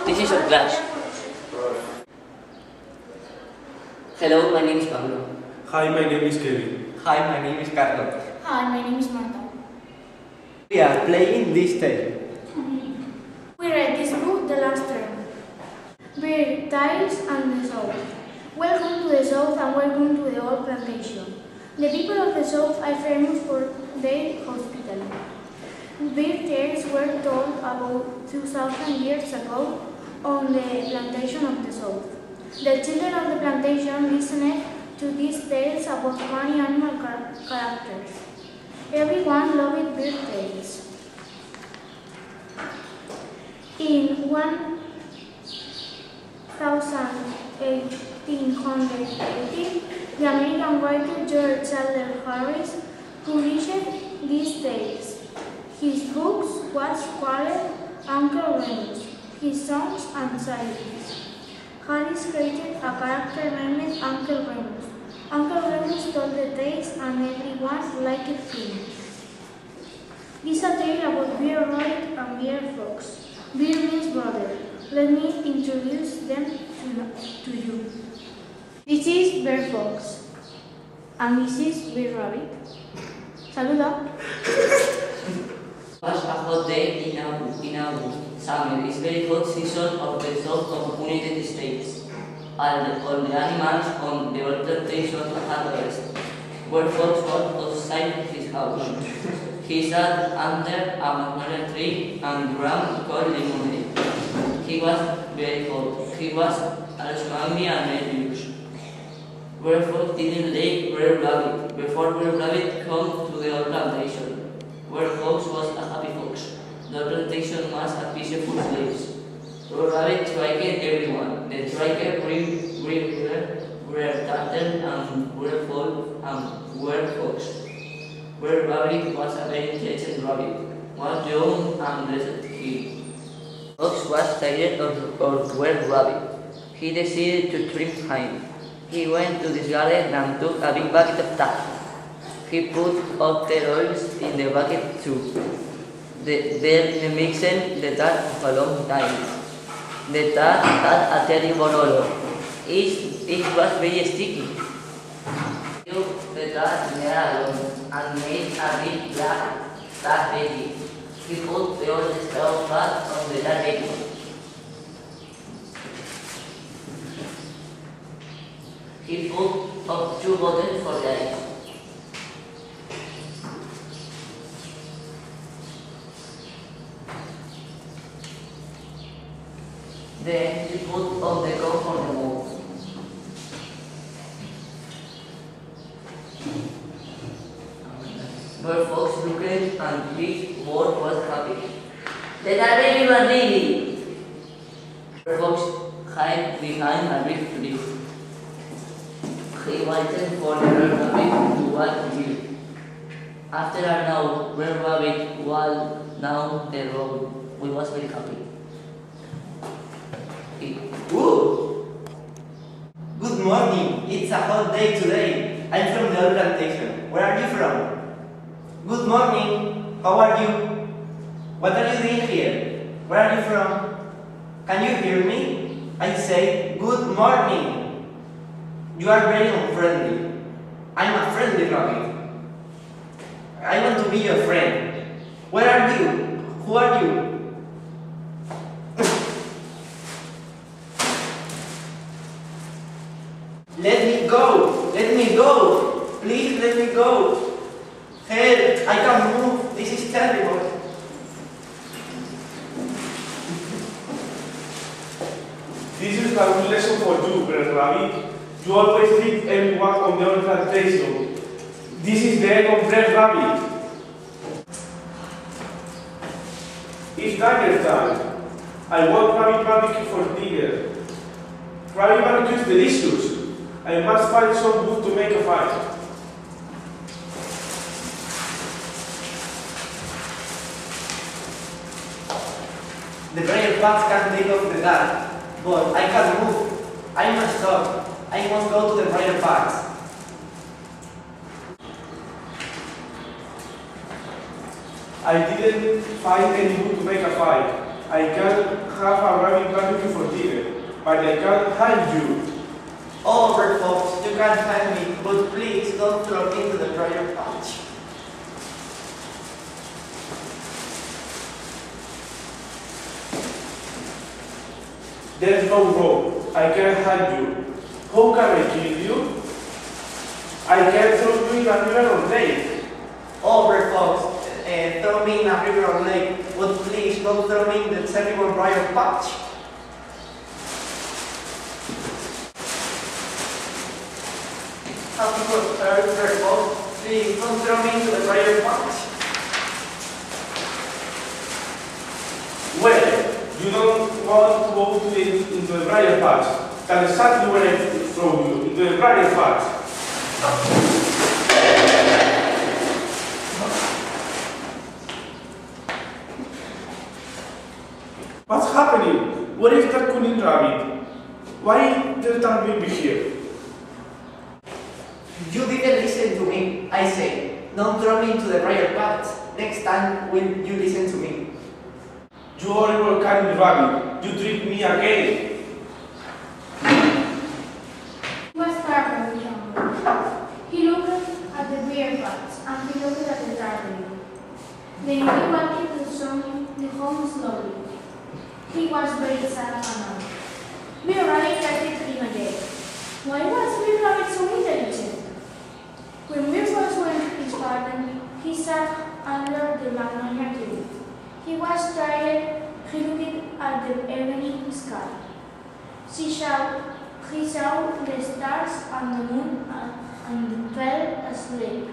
This is our class. Hello, my name is Pablo. Hi, my name is Kevin. Hi, my name is Carlos. Hi, my name is Marta. We are playing this tale. We read this book the last term. Beer, tiles and the south. Welcome to the south and welcome to the old plantation. The people of the south are famous for their hospitality. Beer tales were told about 2,000 years ago on the plantation of the south. The children of the plantation listened to these tales about funny animal characters. Everyone loved beer tales. In 1880, the American writer George Sadler Harris published these tales. His books was called Uncle Remus, His Songs and Sightings. Harris created a character named Uncle Remus. Uncle Remus told the tales and everyone liked him. This is a tale about Beer Rabbit and Beer Fox. Beer means brother. Let me introduce them to you. This is Bear Fox. And this is Beer Rabbit. Saluda. It was a hot day in August. Summer is very hot season of the south of United States. All the animals on the old plantation had rest. Bear Fox was outside his house. He sat under a magnolia tree and drank cold lemonade. He was very hot. He was also angry and nervous. Bear Fox didn't like Bear Rabbit. Before Bear Rabbit came to the old plantation, Bear Fox was a happy fox. The plantation was a peaceful place. Bear Rabbit tried everyone. The tracker bring Bear Turtle and Bear Fox. Bear Rabbit was a very intelligent rabbit. Was young and dressed him. Fox was tired of Bear Rabbit. He decided to trim him. He went to this garden and took a big bucket of tar. He put all the oils in the bucket too. Then mixed the tar for a long time. The tar had a terrible odor. It was very sticky. He took the tar near alone and made a big black tar baby. He put the old straw back on the tar baby. He put up 2 bottles for the ice. Then he put on the coat for the mold. Bear Fox looked and his board was happy. The tar baby was ready. Bear Fox hid behind a big tree. He waited for the Bear Rabbit to walk here. After an hour, Bear Rabbit walked down the road. We was very happy. Ooh! Good morning. It's a hot day today. I'm from the old plantation. Where are you from? Good morning. How are you? What are you doing here? Where are you from? Can you hear me? I say good morning. You are very unfriendly. I'm a friendly rabbit. I want to be your friend. Where are you? Who are you? Let me go! Let me go! Please let me go! Help! I can't move! This is terrible! This is a good lesson for you, Bear Rabbit. You always treat everyone on the old plantation. This is the end of Bear Rabbit. It's dinner time. I want rabbit barbecue for dinner. Rabbit barbecue is delicious. I must find some wood to make a fire. The prayer paths can take off the dark, but I can't move. I must stop. I must go to the prayer paths. I didn't find any wood to make a fire. I can have a rabbit barbecue for dinner, but I can't hide you. Oh, Red Fox, you can't find me, but please don't throw me into the briar patch. There's no rope. I can't hide you. How can I kill you? I can't throw you in a river or lake. Oh, Red Fox, throw me in a river or lake, but please don't throw me in the terrible briar patch. Have you got hurt, Red Fox? Please don't throw me into the briar patch. Well, you don't want to go into the briar patch. That's exactly where I throw you, into the briar patch. What's happening? Where is that cunning rabbit? Why there's that baby here? You didn't listen to me. I say, don't throw me into the briar patch. Next time, will you listen to me? You horrible cunning rabbit, you tricked me again. He was startled, young. He looked at the briar patch and he looked at the garden. Then he walked the home slowly. He was very sad and annoyed. Real Rabbit started him again. Why was Real Rabbit so intelligent? When Real Fox went to his garden, he sat under the magnolia tree. He was tired. He looked at the evening sky. He saw the stars and the moon and fell asleep.